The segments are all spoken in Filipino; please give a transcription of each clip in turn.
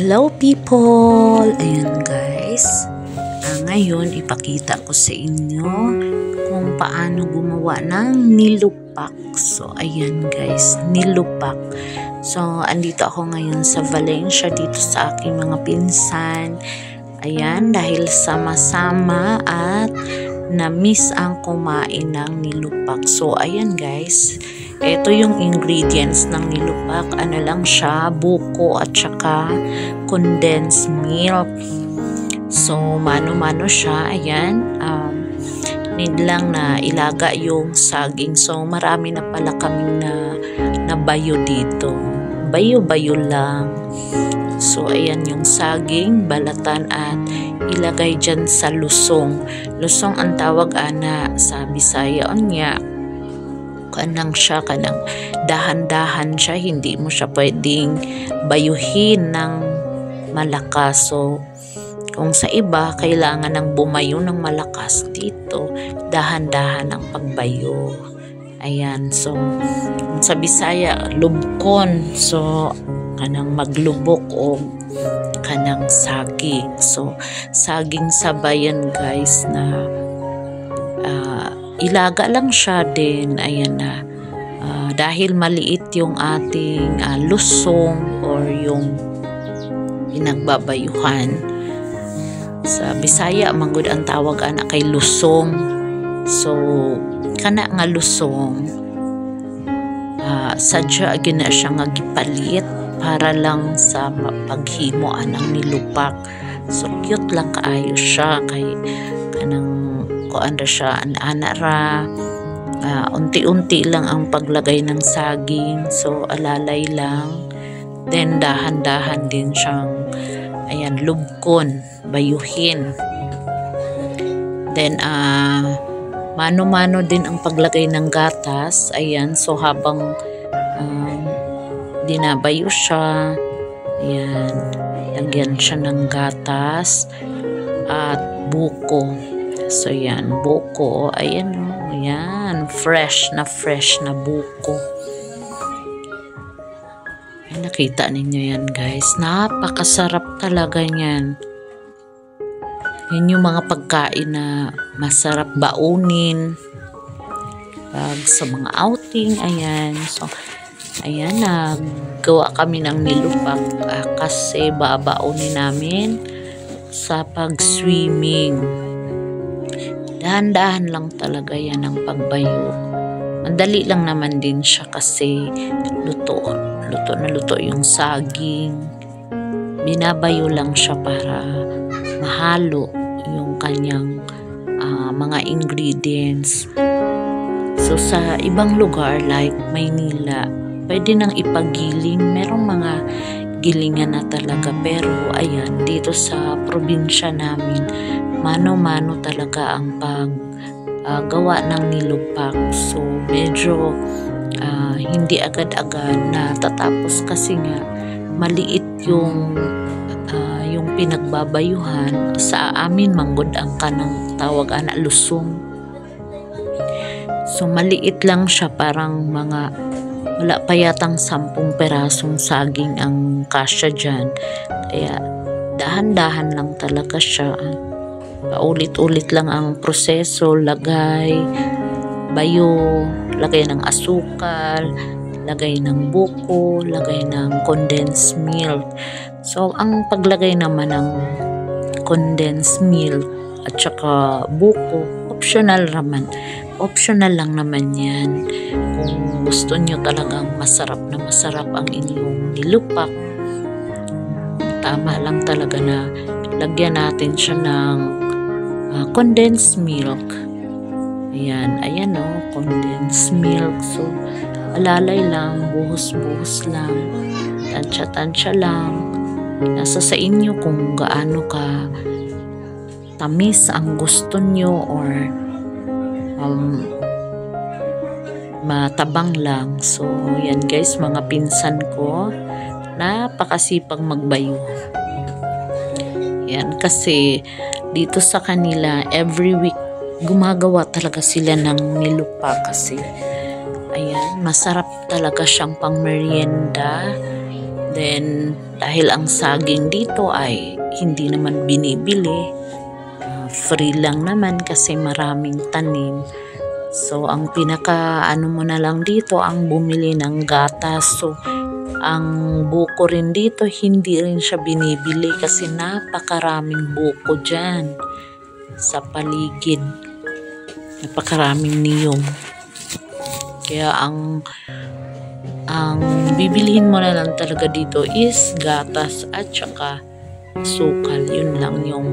Hello people! Ayan guys, ngayon ipakita ko sa inyo kung paano gumawa ng nilupak. So ayan guys, nilupak. So andito ako ngayon sa Valencia dito sa aking mga pinsan. Ayan, dahil sama-sama at na-miss ang kumain ng nilupak. So ayan guys, ito yung ingredients ng nilupak. Ano lang siya, buko at saka condensed milk. So mano-mano siya. Ayan, need lang na ilaga yung saging. So marami na pala kaming na bayo dito. Bayo-bayo lang. So ayan yung saging, balatan at ilagay dyan sa lusong. Lusong ang tawag ana sa Bisaya niya. Kanang siya, kanang dahan-dahan siya, hindi mo siya pwedeng bayuhin ng malakas. So kung sa iba kailangan ng bumayo ng malakas, dito dahan-dahan ang pagbayo. Ayan, so sa Bisaya lubkon, so kanang maglubok o kanang saging. So saging sabayan guys na ilaga lang siya din. Ayan na, dahil maliit yung ating lusong or yung pinagbabayuhan. Sa Bisaya manggod ang tawag ana kay lusong. So kana nga lusong, sadya gina siya nga gipalit para lang sa paghimo anang nilupak. So cute lang kaayo siya kay kanang kuan ra siya ana ra, unti-unti lang ang paglagay ng saging. So alalay lang, then dahan-dahan din siyang ayan lubkon, bayuhin. Then mano-mano din ang paglagay ng gatas. Ayan, so habang dinabayo siya, ayan, lagyan siya ng gatas at buko. So yan, buko, ayan o, ayan, fresh na buko. Ay, nakita ninyo yan guys, napakasarap talaga yan. Yan yung mga pagkain na masarap baunin pag sa mga outing. Ayan, so ayan, naggawa kami ng nilupak kasi babaunin namin sa pag-swimming. Dahan-dahan lang talaga yan ang pagbayo. Madali lang naman din siya kasi luto na luto yung saging. Binabayo lang siya para mahalo yung kanyang mga ingredients. So sa ibang lugar like Maynila, pwede nang ipagiling. Merong mga gilingan na talaga, pero ayan, dito sa probinsya namin, mano-mano talaga ang paggawa ng nilupak. So medyo hindi agad-agad natatapos kasi nga maliit yung pinagbabayuhan. Sa amin manggod ang kanang tawag ana lusong. So maliit lang siya, parang mga wala pa yatang 10 perasong saging ang kasya dyan. Kaya dahan-dahan lang talaga siya. Paulit-ulit lang ang proseso, lagay, bayo, lagay ng asukal, lagay ng buko, lagay ng condensed milk. So ang paglagay naman ng condensed milk at saka buko, optional lang naman yan. Kung gusto nyo talagang masarap na masarap ang inyong nilupak, tama lang talaga na lagyan natin siya ng condensed milk. Ayan o, condensed milk. So alalay lang, buhos-buhos lang, tansya-tansya lang. Nasa sa inyo kung gaano ka tamis ang gusto nyo or matabang lang. So yan guys, mga pinsan ko, napakasipag magbayo. Yan, kasi dito sa kanila every week gumagawa talaga sila ng nilupak kasi ayan, masarap talaga siyang pang merienda. Then, dahil ang saging dito ay hindi naman binibili, free lang naman kasi maraming tanim. So, ang pinaka ano mo na lang dito, ang bumili ng gatas. So, ang buko rin dito, hindi rin siya binibili kasi napakaraming buko dyan sa paligid. Napakaraming niyog. Kaya ang bibilihin mo na lang talaga dito is gatas at saka sukal. Yun lang yung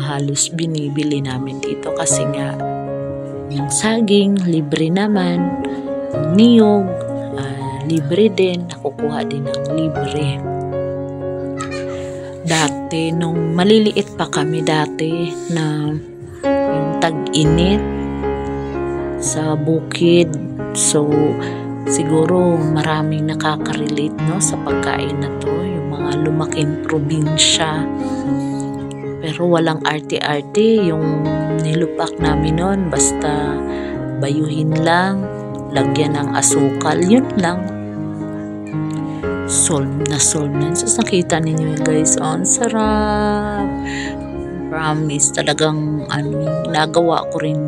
halos binibili namin dito kasi nga yung saging libre naman, niyog libre din, nakukuha din ng libre. Dati nung maliliit pa kami dati na yung tag-init sa bukid, so siguro maraming nakaka-relate no sa pagkain na to, yung mga lumaking probinsya. Pero walang arte-arte yung nilupak namin noon, basta bayuhin lang, lagyan ng asukal, yun lang. Solve na. So, nakita ninyo guys, ang sarap. Promise, talagang nagawa ko rin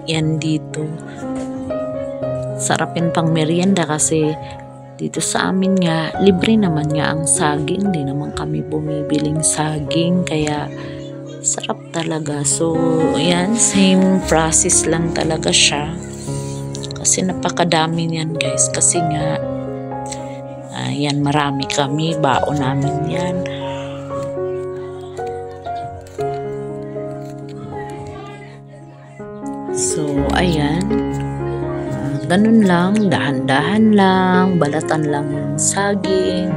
yan dito. Sarapin pang merienda kasi dito sa amin nga, libre naman nga ang saging. Hindi naman kami bumibiling saging, kaya sarap talaga. So, yan, same process lang talaga siya. Kasi napakadami niyan guys. Kasi nga, yan, marami kami. Baon namin yan. So, ayan. Ganun lang, dahan-dahan lang, balatan lang yung saging.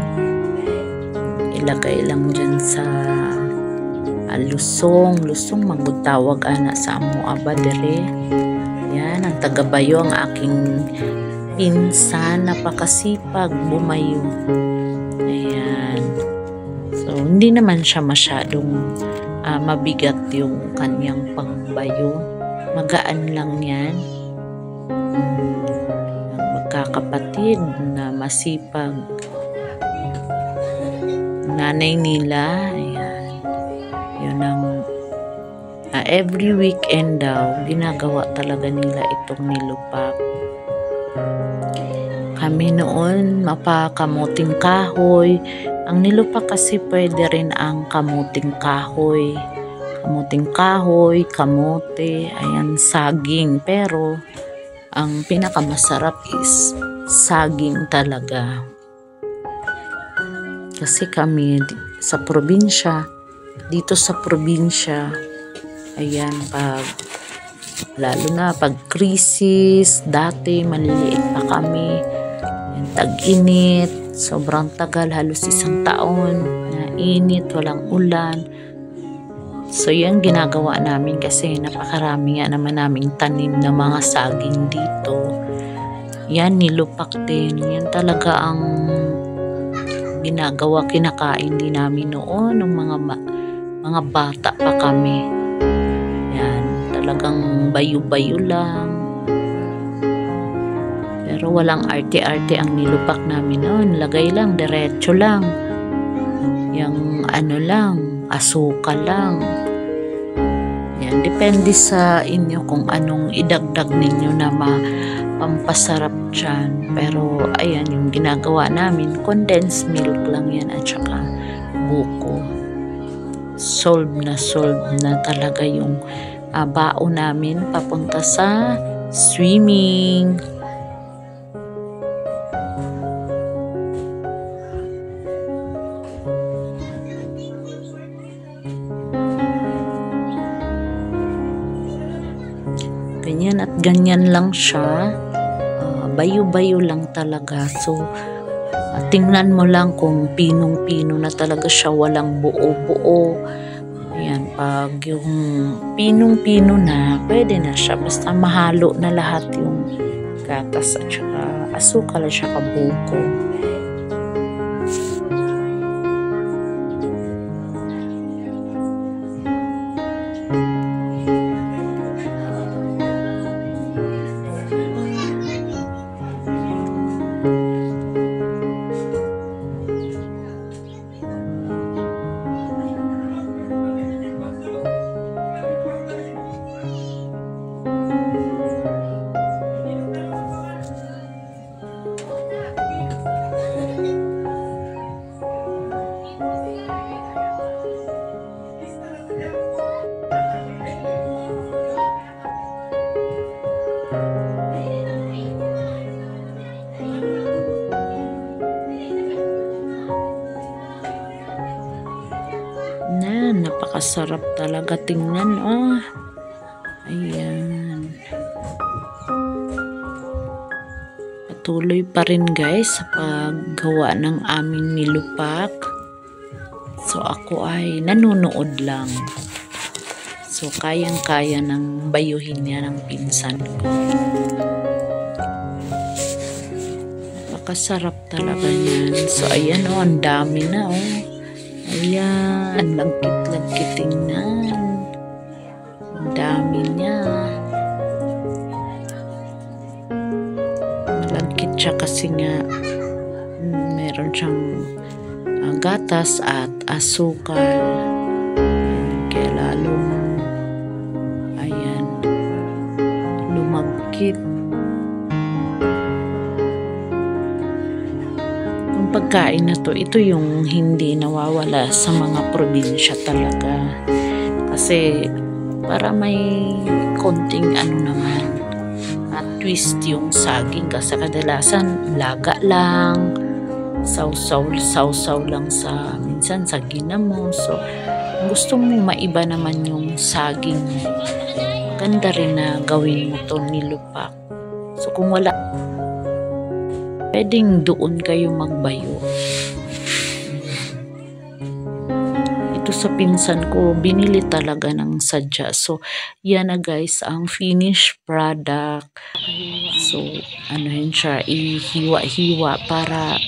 Ilagay lang dyan sa lusong magutawag ana sa amo abadere. Yan, ang tagabayo ang aking pinsan, napakasipag bumayo. Ayan. So, hindi naman siya masyadong mabigat yung kanyang pangbayo. Magaan lang yan. Magkakapatid na masipag. Nanay nila, ayan. Yun ang every weekend daw, ginagawa talaga nila itong nilupak. Kami noon, mapakamuting kahoy. Ang nilupak kasi pwede rin ang kamuting kahoy. Kamuting kahoy, kamote, ayan, saging. Pero, ang pinakamasarap is saging talaga. Kasi kami sa probinsya, dito sa probinsya, ayan, lalo na pag krisis, dati maliliit pa kami, tag-init, sobrang tagal, halos isang taon na init, walang ulan. So yan ginagawa namin kasi napakarami nga naman naming tanim na mga saging dito. Yan, nilupak din. Yan talaga ang ginagawa, kinakain din namin noon ng mga bata pa kami. Yan, talagang bayo-bayo lang. Pero walang arte-arte ang nilupak namin noon. Lagay lang, diretso lang. Yung lang, asukal lang. Yan, depende sa inyo kung anong idagdag ninyo na pampasarap dyan. Pero, ayan, yung ginagawa namin, condensed milk lang yan at saka buko. Solve na talaga yung baon namin papunta sa swimming. Ganyan at ganyan lang siya. Bayo-bayo lang talaga. So, tingnan mo lang kung pinong-pino na talaga siya, walang buo-buo. Ayan, pag yung pinong-pino na, pwede na siya. Basta mahalo na lahat yung gatas at saka asukal at saka buko. Napakasarap talaga tingnan. Oh. Ayan. Patuloy pa rin guys sa paggawa ng aming nilupak. So ako ay nanonood lang. So kayang-kaya ng bayuhin niya ng pinsan ko. Napakasarap talaga niyan. So ayan oh, ang dami na oh. Ayan, lagkit-lagkit tingnan. Ang dami niya. Malagkit siya kasi nga meron siyang gatas at asukal. Kaya lalong ayan, lumagkit. Ang pagkain na to, ito yung hindi nawawala sa mga probinsya talaga. Kasi para may konting naman at twist yung saging kasi kadalasan laga lang, sausaw lang sa minsan sa ginamo. So gusto mo maiba naman yung saging, ganda rin na gawin mo to nilupak. So kung wala, pwedeng doon kayo magbayo. Ito sa pinsan ko, binili talaga ng sadya. So yan na guys ang finished product. So yun siya, ihiwa-hiwa para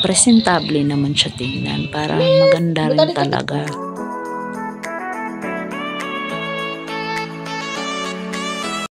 presentable naman siya tingnan, para maganda rin talaga.